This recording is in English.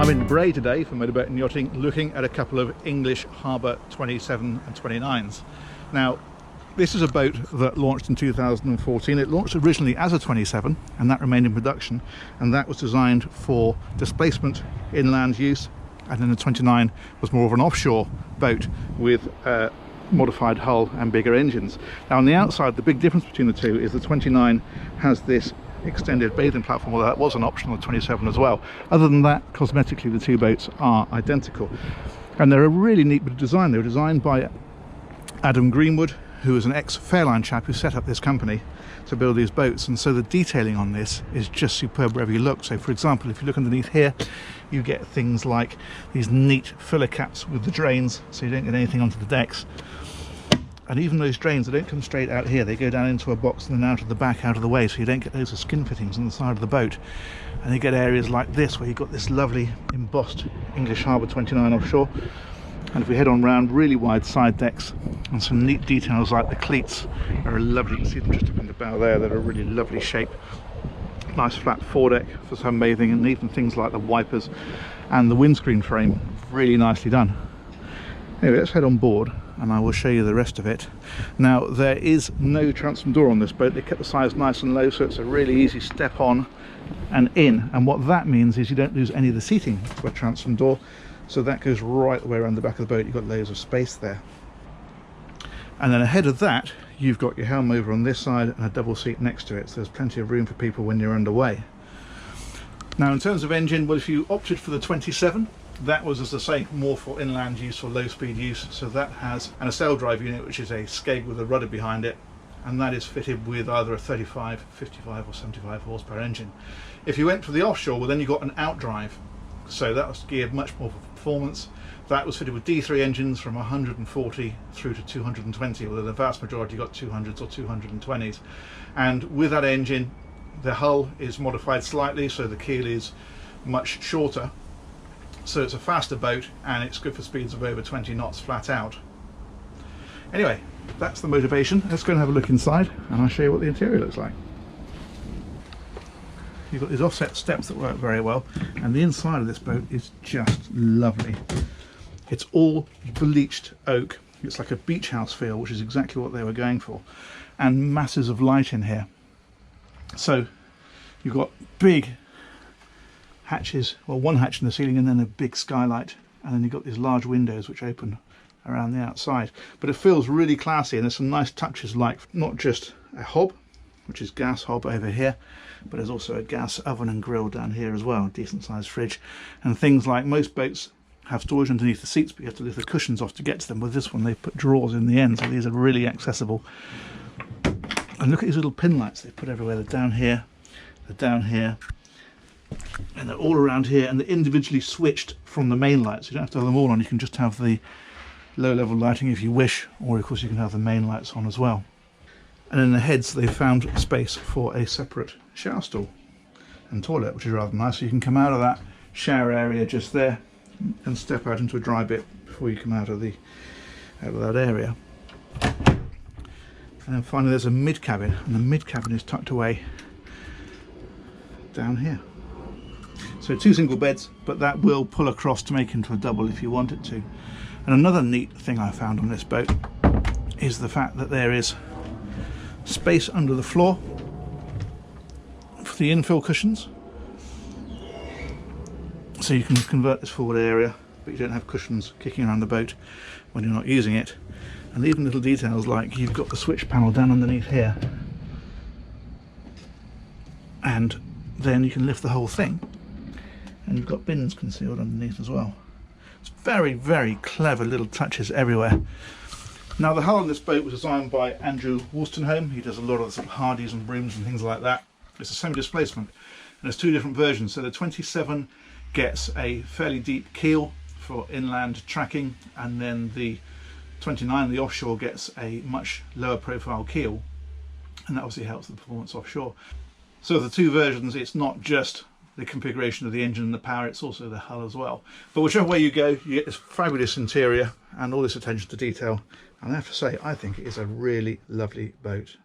I'm in Bray today for Motorboat and Yachting, looking at a couple of English Harbour 27 and 29s. Now, this is a boat that launched in 2014. It launched originally as a 27 and that remained in production, and that was designed for displacement inland use, and then the 29 was more of an offshore boat with modified hull and bigger engines. Now on the outside, the big difference between the two is the 29 has this extended bathing platform, although that was an option on the 27 as well. Other than that, cosmetically the two boats are identical, and they're a really neat bit of design. They were designed by Adam Greenwood, who is an ex-Fairline chap who set up this company to build these boats, and so the detailing on this is just superb wherever you look. So for example, if you look underneath here, you get things like these neat filler caps with the drains, so you don't get anything onto the decks. And even those drains, they don't come straight out here, they go down into a box and then out of the back, out of the way, so you don't get those skin fittings on the side of the boat. And you get areas like this where you've got this lovely embossed English Harbour 29 offshore. And if we head on round, really wide side decks and some neat details like the cleats are lovely. You can see them just up in the bow there, they're a really lovely shape. Nice flat foredeck for sunbathing, and even things like the wipers and the windscreen frame, really nicely done. Anyway, let's head on board and I will show you the rest of it. Now, there is no transom door on this boat. They kept the size nice and low, so it's a really easy step on and in, and what that means is you don't lose any of the seating for a transom door, so that goes right the way around the back of the boat. You've got loads of space there. And then ahead of that, you've got your helm over on this side and a double seat next to it, so there's plenty of room for people when you're underway. Now in terms of engine, well, if you opted for the 27, that was, as I say, more for inland use, for low speed use, so that has an nacelle drive unit, which is a skeg with a rudder behind it, and that is fitted with either a 35, 55 or 75 horsepower engine. If you went for the offshore, well then you got an outdrive, so that was geared much more for performance. That was fitted with D3 engines from 140 through to 220, although the vast majority got 200s or 220s. And with that engine, the hull is modified slightly, so the keel is much shorter, so it's a faster boat and it's good for speeds of over 20 knots flat out. Anyway, that's the motivation. Let's go and have a look inside and I'll show you what the interior looks like. You've got these offset steps that work very well, and the inside of this boat is just lovely. It's all bleached oak. It's like a beach house feel, which is exactly what they were going for, and masses of light in here. So you've got big hatches, well, one hatch in the ceiling and then a big skylight, and then you've got these large windows which open around the outside. But it feels really classy, and there's some nice touches, like not just a hob, which is gas hob over here, but there's also a gas oven and grill down here as well, a decent sized fridge, and things like most boats have storage underneath the seats, but you have to lift the cushions off to get to them. With this one, they put drawers in the end, so these are really accessible. And look at these little pin lights they put everywhere. They're down here, and they're all around here, and they're individually switched from the main lights. You don't have to have them all on, you can just have the low level lighting if you wish, or of course you can have the main lights on as well. And in the heads they found space for a separate shower stall and toilet, which is rather nice, so you can come out of that shower area just there and step out into a dry bit before you come out of that area. And then finally there's a mid cabin, and the mid cabin is tucked away down here. So 2 single beds, but that will pull across to make into a double if you want it to. And another neat thing I found on this boat is the fact that there is space under the floor for the infill cushions, so you can convert this forward area, but you don't have cushions kicking around the boat when you're not using it. And even little details like you've got the switch panel down underneath here, and then you can lift the whole thing, and you've got bins concealed underneath as well. It's very, very clever little touches everywhere. Now the hull on this boat was designed by Andrew Wolstenholme. He does a lot of the sort of Hardies and Brooms and things like that. It's a semi-displacement, and there's 2 different versions. So the 27 gets a fairly deep keel for inland tracking, and then the 29, the offshore, gets a much lower profile keel, and that obviously helps the performance offshore. So the 2 versions, it's not just the configuration of the engine and the power, it's also the hull as well. But whichever way you go, you get this fabulous interior and all this attention to detail, and I have to say, I think it is a really lovely boat.